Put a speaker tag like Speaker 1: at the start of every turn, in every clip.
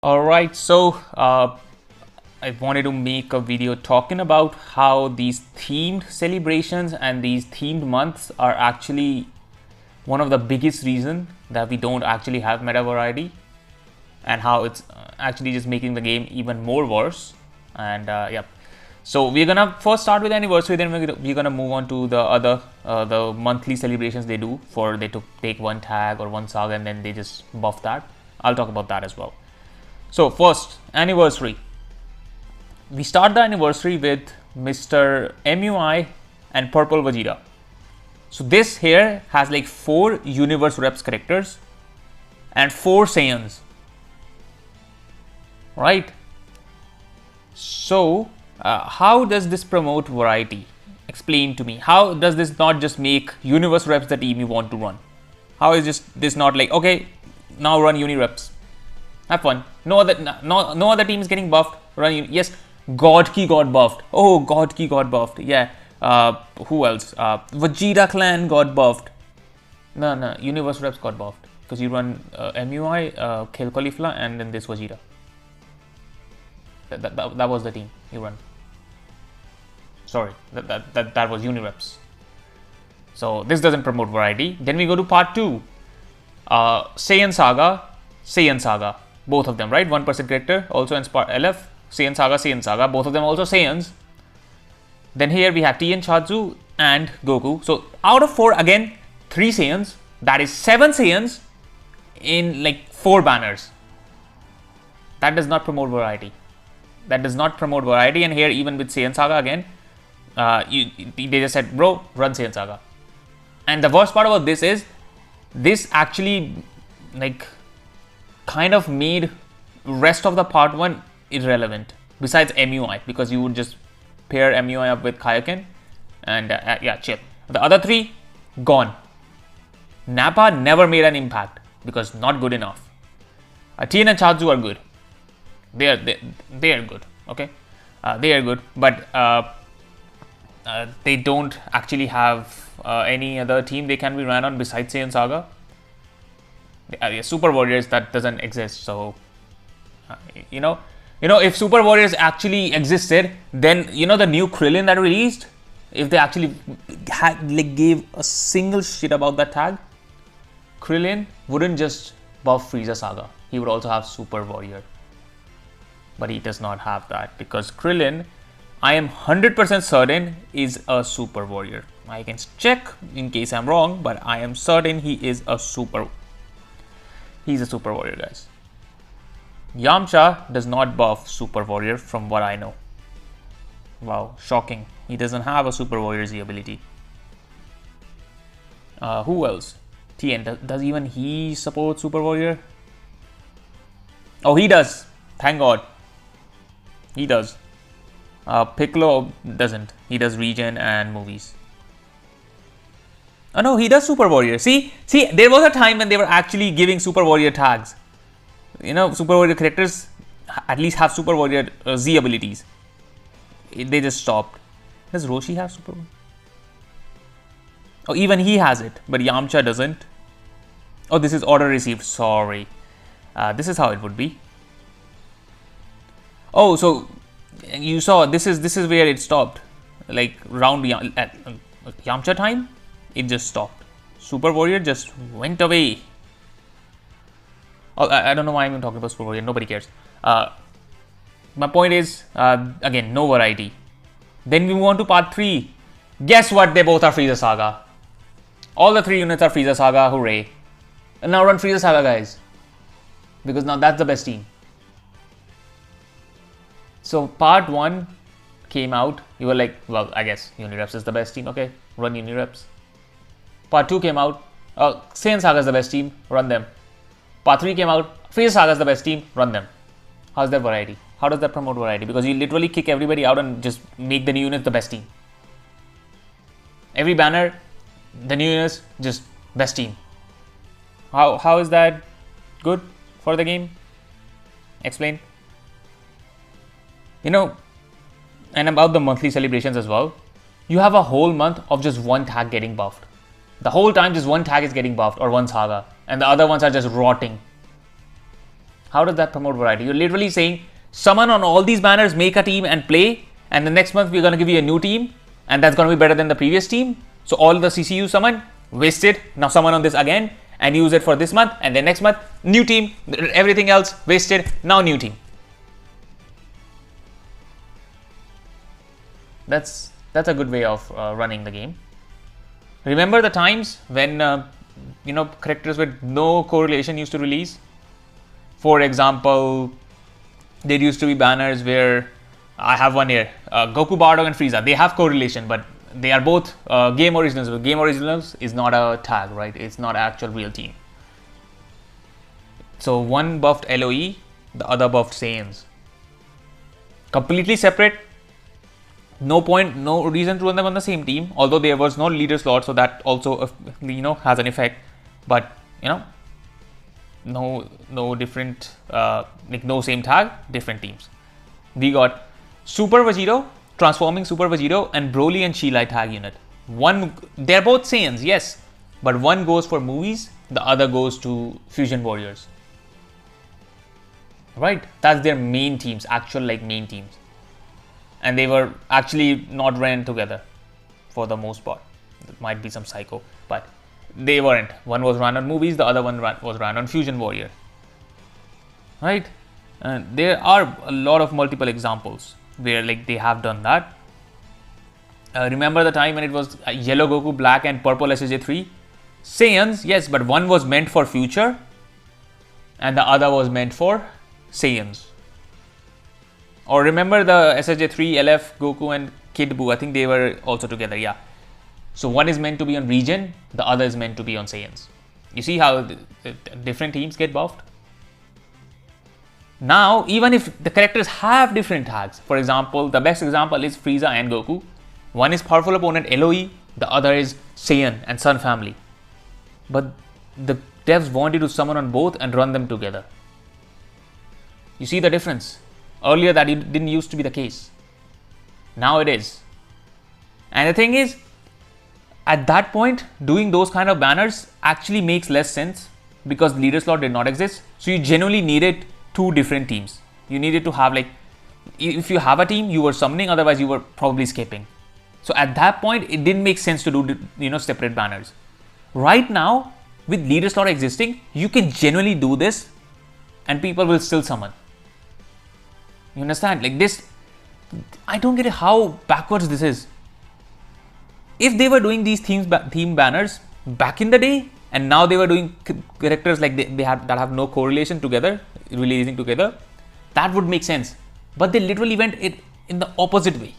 Speaker 1: Alright, so I wanted to make a video talking about how these themed celebrations and these themed months are actually one of the biggest reason that we don't actually have meta variety, and how it's actually just making the game even more worse. And yep, so we're gonna first start with anniversary, then we're gonna move on to the other the monthly celebrations they do for they to take one tag or one saga and then they just buff that. I'll talk about that as well. So first, anniversary. We start the anniversary with Mr. MUI and Purple Vegeta. So this here has like 4 universe reps characters and 4 Saiyans. Right? So how does this promote variety? Explain to me. How does this not just make universe reps the team you want to run? How is this not like, okay, now run uni reps? Have fun. No other team is getting buffed. Yes, God Ki got buffed. Oh, God Ki got buffed. Yeah. Who else? Vegeta clan got buffed. No. Universe reps got buffed because you run MUI, Kill Caulifla, and then this Vegeta. That was the team you run. Sorry, that was Unireps. So this doesn't promote variety. Then we go to part 2. Saiyan Saga. Both of them, right? 1% character, also in LF, Saiyan Saga, both of them also Saiyans. Then here we have Tien Chadzu and Goku. So out of 4, again, 3 Saiyans, that is 7 Saiyans in like 4 banners. That does not promote variety. And here, even with Saiyan Saga again, they just said, bro, run Saiyan Saga. And the worst part about this is, this actually like kind of made rest of the part 1 irrelevant besides MUI, because you would just pair MUI up with Kaioken and yeah, chill. The other 3 gone. Nappa never made an impact because not good enough. Tien and Chadzu are good. They are good. Okay, they are good, but they don't actually have any other team they can be ran on besides Saiyan Saga. Super Warriors, that doesn't exist. So you know if Super Warriors actually existed, then the new Krillin that released, if they actually gave a single shit about that tag, Krillin wouldn't just buff Frieza Saga, he would also have Super Warrior. But he does not have that, because Krillin, I am 100% certain, is a Super Warrior. I can check in case I'm wrong, but I am certain he's a Super Warrior, guys. Yamcha does not buff Super Warrior from what I know. Wow, shocking. He doesn't have a Super Warrior Z ability. Who else? Tien, does even he support Super Warrior? Oh, he does. Thank God. He does. Piccolo doesn't. He does regen and movies. Oh no, he does Super Warrior. See, there was a time when they were actually giving Super Warrior tags. Super Warrior characters at least have Super Warrior Z abilities. They just stopped. Does Roshi have Super Warrior? Oh, even he has it, but Yamcha doesn't. Oh, this is order received. Sorry. This is how it would be. Oh, so you saw this is where it stopped. Like round at Yamcha time, it just stopped. Super Warrior just went away. Oh, I don't know why I'm even talking about Super Warrior. Nobody cares. My point is, again, no variety. Then we move on to part 3. Guess what? They both are Frieza Saga. All the 3 units are Frieza Saga. Hooray! And now run Frieza Saga, guys, because now that's the best team. So part 1 came out. You were like, well, I guess Unireps is the best team. Okay, run Unireps. Part 2 came out. Saiyan Saga is the best team. Run them. Part 3 came out. Frieza Saga is the best team. Run them. How's that variety? How does that promote variety? Because you literally kick everybody out and just make the new units the best team. Every banner, the new units, just best team. How is that good for the game? Explain. And about the monthly celebrations as well, you have a whole month of just one tag getting buffed. The whole time just one tag is getting buffed or one saga, and the other ones are just rotting. How does that promote variety? You're literally saying summon on all these banners, make a team and play, and the next month we're going to give you a new team, and that's going to be better than the previous team. So all the CCU summon, wasted. Now summon on this again and use it for this month, and then next month new team, everything else wasted, now new team. That's a good way of running the game. Remember the times when characters with no correlation used to release? For example, there used to be banners where I have one here, Goku, Bardock and Frieza. They have correlation, but they are both game originals. But game originals is not a tag, right? It's not an actual real team. So one buffed LOE, the other buffed Saiyans. Completely separate. No point, no reason to run them on the same team. Although there was no leader slot, so that also has an effect. But no different, no same tag, different teams. We got Super Vegito, transforming Super Vegito, and Broly and Sheila tag unit. They're both Saiyans, yes, but one goes for movies, the other goes to Fusion Warriors. Right? That's their main teams, actual main teams. And they were actually not ran together for the most part. There might be some psycho, but they weren't. One was run on movies, the other one was run on Fusion Warrior. Right? And there are a lot of multiple examples where they have done that. Remember the time when it was yellow Goku, black and purple SSJ3? Saiyans, yes, but one was meant for future and the other was meant for Saiyans. Or remember the SSJ3, LF, Goku and Kid Buu, I think they were also together, yeah. So one is meant to be on region, the other is meant to be on Saiyans. You see how the different teams get buffed? Now, even if the characters have different tags, for example, the best example is Frieza and Goku. One is powerful opponent LOE, the other is Saiyan and Sun family. But the devs wanted to summon on both and run them together. You see the difference? Earlier that didn't used to be the case. Now it is. And the thing is, at that point, doing those kind of banners actually makes less sense because leader slot did not exist. So you genuinely needed two different teams. You needed to have if you have a team, you were summoning, otherwise you were probably skipping. So at that point, it didn't make sense to do separate banners. Right now, with leader slot existing, you can genuinely do this and people will still summon. You understand? This, I don't get how backwards this is. If they were doing these theme banners back in the day, and now they were doing characters that have no correlation together, releasing together, that would make sense. But they literally went it in the opposite way.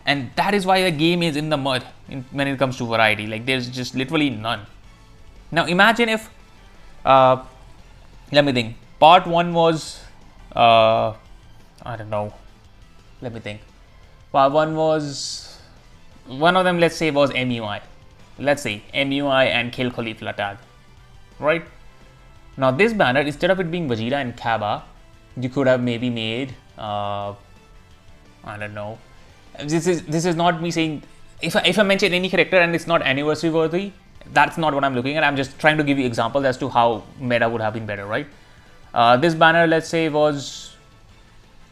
Speaker 1: And that is why the game is in the mud when it comes to variety. There's just literally none. Now imagine if, let me think. Part 1 was, I don't know, let me think. Part 1 was, one of them let's say was MUI. Let's say MUI and Kill Caulifla tag, right? Now this banner, instead of it being Vegeta and Kaba, you could have maybe made, I don't know. This is not me saying, if I mention any character and it's not anniversary worthy, that's not what I'm looking at. I'm just trying to give you examples as to how meta would have been better, right? This banner, let's say, was,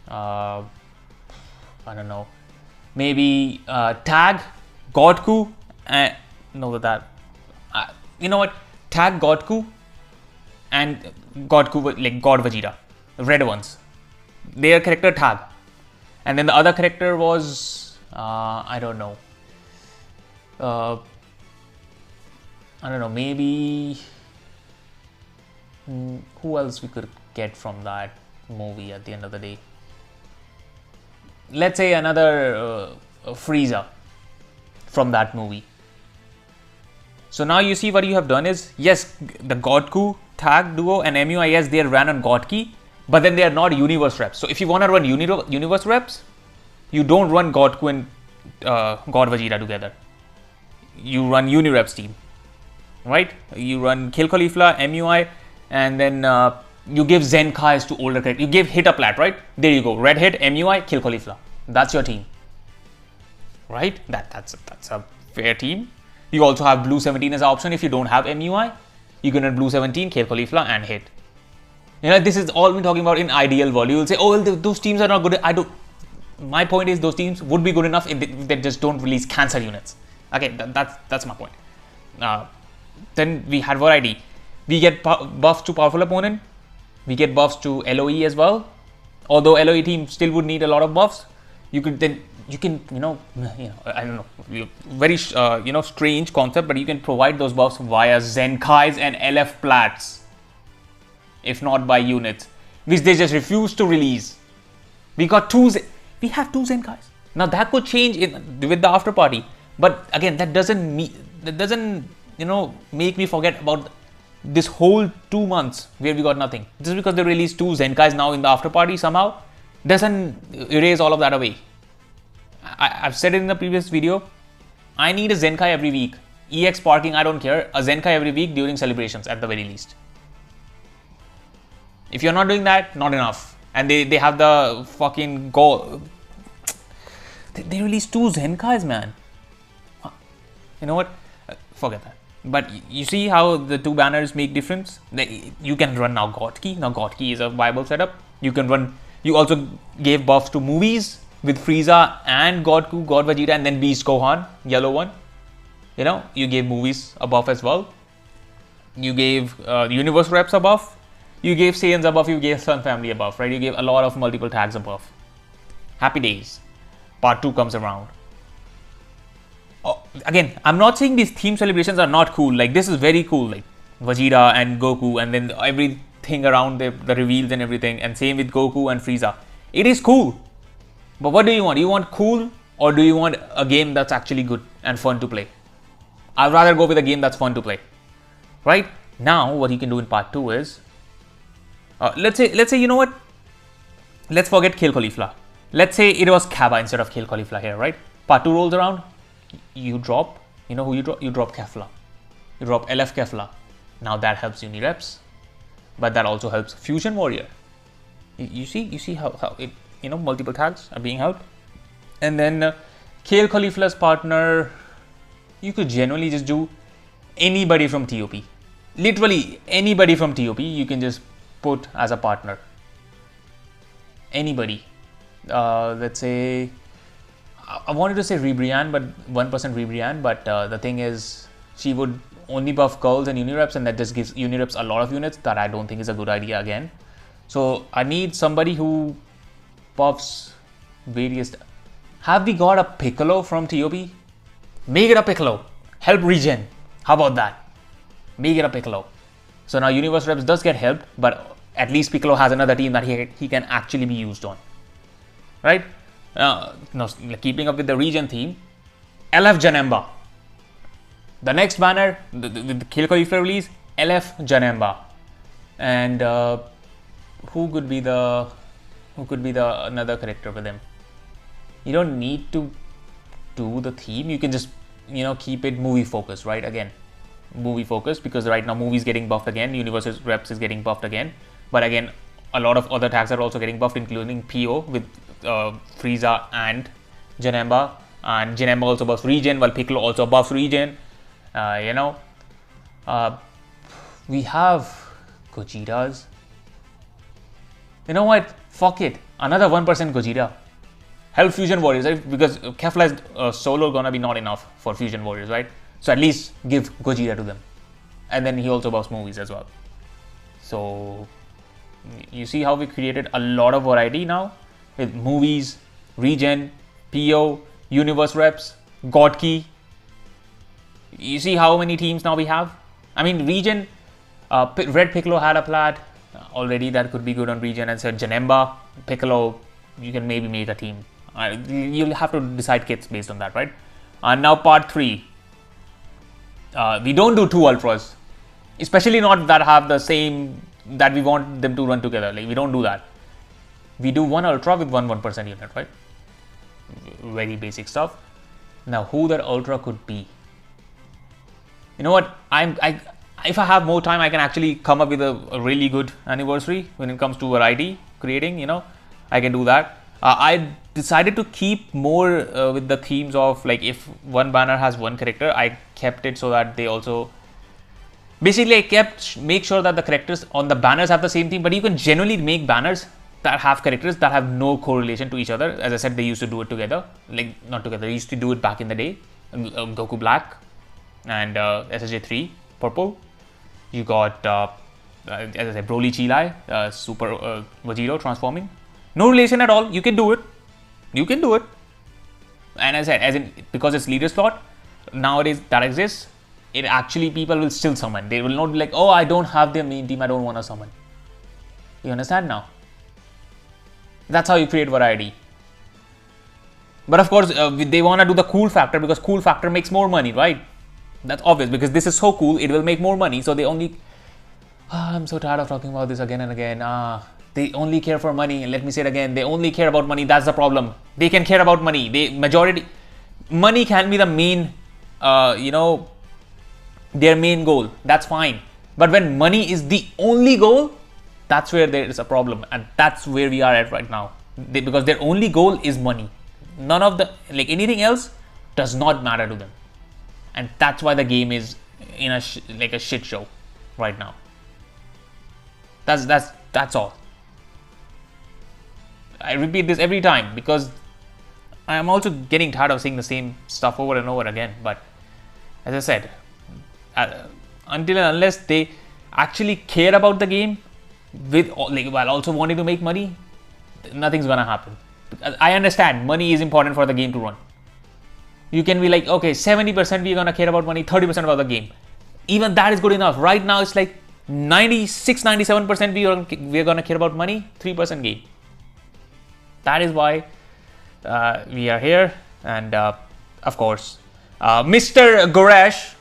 Speaker 1: I don't know, maybe tag Godku and you know what? Tag Godku and Godku God Vegeta, the red ones. Their character tag, and then the other character was I don't know, maybe. Who else we could get from that movie at the end of the day? Let's say another Frieza from that movie. So now you see what you have done is, yes, the Godku tag duo and MUI, yes, they ran on Godki, but then they are not universe reps. So if you want to run universe reps, you don't run Godku and God Vegeta together. You run Unireps team, right? You run Kill Caulifla, MUI, and then you give Zenkais to older characters. You give Hit a Plat, right? There you go. Red Hit, MUI, Kill Caulifla. That's your team, right? That's a fair team. You also have Blue 17 as an option if you don't have MUI. You can run blue 17, Khel Khalifla and hit. You know, this is all we're talking about in ideal world. You will say, oh, well, those teams are not good. My point is those teams would be good enough if they just don't release cancer units. Okay, that's my point. Then we had variety. We get buffs to powerful opponent. We get buffs to LOE as well. Although LOE team still would need a lot of buffs, I don't know, very strange concept, but you can provide those buffs via Zenkais and LF plats, if not by units, which they just refuse to release. We have two Zenkais. Now that could change with the after party, but again, that doesn't make me forget about this whole 2 months where we got nothing. Just because they released 2 Zenkais now in the after party somehow doesn't erase all of that away. I've said it in the previous video. I need a Zenkai every week. EX parking, I don't care. A Zenkai every week during celebrations at the very least. If you're not doing that, not enough. And they have the fucking goal. They released 2 Zenkais, man. You know what? Forget that. But you see how the 2 banners make difference? You can run now God Key. Now God Key is a viable setup. You also gave buffs to movies with Frieza and Godku, God Vegeta, and then Beast Gohan, yellow one. You know, you gave movies a buff as well. You gave Universe Reps a buff. You gave Saiyans a buff. You gave Sun Family a buff, right? You gave a lot of multiple tags a buff. Happy days. Part 2 comes around. Again, I'm not saying these theme celebrations are not cool. Like, this is very cool. Like, Vegeta and Goku, and then everything around the reveals and everything. And same with Goku and Frieza. It is cool. But what do you want? Do you want cool, or do you want a game that's actually good and fun to play? I'd rather go with a game that's fun to play. Right? Now, what you can do in part 2 is, let's say, you know what? Let's forget Khel Khalifla. Let's say it was Kaba instead of Khel Khalifla here, right? Part 2 rolls around. You drop, you know who you drop? You drop Kefla. You drop LF Kefla. Now that helps Unireps, but that also helps Fusion Warrior. You see how it, multiple tags are being helped. And then Khel Khalifla's partner, you could generally just do anybody from TOP. Literally anybody from TOP you can just put as a partner. Anybody. Let's say, I wanted to say Ribrianne, but 1% Ribrianne, but the thing is, she would only buff Curls and Unireps, and that just gives Unireps a lot of units that I don't think is a good idea again. So I need somebody who buffs various. Have we got a Piccolo from TOP? Make it a Piccolo. Help regen. How about that? Make it a Piccolo. So now Universe Reps does get helped, but at least Piccolo has another team that he can actually be used on. Right? Now, keeping up with the region theme, LF Janemba. The next banner, the Khel Khalifla release, LF Janemba. And who could be the another character with him? You don't need to do the theme. You can just keep it movie focused, right? Again, movie focused, because right now movie is getting buffed again. Universe Reps is getting buffed again. But again, a lot of other tags are also getting buffed, including PO with Frieza and Janemba, and Janemba also buffs regen, while Piccolo also buffs regen. We have Gojitas. You know what? Fuck it. Another 1% Gogeta. Help Fusion Warriors, right? Because Kefla's solo gonna be not enough for Fusion Warriors, right? So at least give Gogeta to them. And then he also buffs movies as well. So you see how we created a lot of variety now? With movies, regen, PO, Universe Reps, God Key. You see how many teams now we have? I mean, regen, Red Piccolo had a plat already that could be good on regen, and said Janemba, Piccolo, you can maybe make a team. You'll have to decide kits based on that, right? And now part 3. We don't do 2 Ultras, especially not that have the same, that we want them to run together. Like, we don't do that. We do 1 Ultra with 1% unit, right? Very basic stuff. Now, who that Ultra could be? You know what? If I have more time, I can actually come up with a really good anniversary when it comes to variety creating. I can do that. I decided to keep more with the themes of, like, if one banner has one character, I kept it so that they also Basically, I kept make sure that the characters on the banners have the same theme, but you can generally make banners that have characters that have no correlation to each other. As I said, they used to do it together, like not together. They used to do it back in the day. Goku Black and SSJ 3 purple. You got as I said, Broly Chilai, Super Vegito transforming. No relation at all. You can do it. You can do it. And as I said, as in because it's leader slot nowadays that exists, it actually people will still summon. They will not be like, oh, I don't have their main team, I don't want to summon. You understand now? That's how you create variety. But of course, they want to do the cool factor because cool factor makes more money, right? That's obvious because this is so cool, it will make more money. So they only, I'm so tired of talking about this again and again. They only care for money. Let me say it again. They only care about money. That's the problem. They can care about money. Money can be the main, their main goal. That's fine. But when money is the only goal, that's where there is a problem. And that's where we are at right now. Because their only goal is money. None of the, like anything else does not matter to them. And that's why the game is in a shit show right now. That's all. I repeat this every time because I am also getting tired of seeing the same stuff over and over again. But as I said, until and unless they actually care about the game while also wanting to make money, nothing's gonna happen. I understand money is important for the game to run. You can be like, okay, 70% we're gonna care about money, 30% about the game. Even that is good enough. Right now it's like 96-97% we're gonna care about money, 3% game. That is why we are here. And of course, Mr. Goresh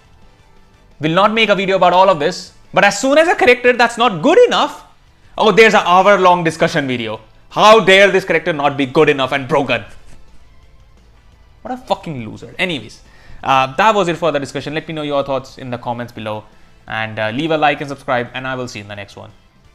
Speaker 1: will not make a video about all of this. But as soon as a character that's not good enough, oh, there's an hour-long discussion video. How dare this character not be good enough and broken? What a fucking loser. Anyways, that was it for the discussion. Let me know your thoughts in the comments below. And leave a like and subscribe. And I will see you in the next one.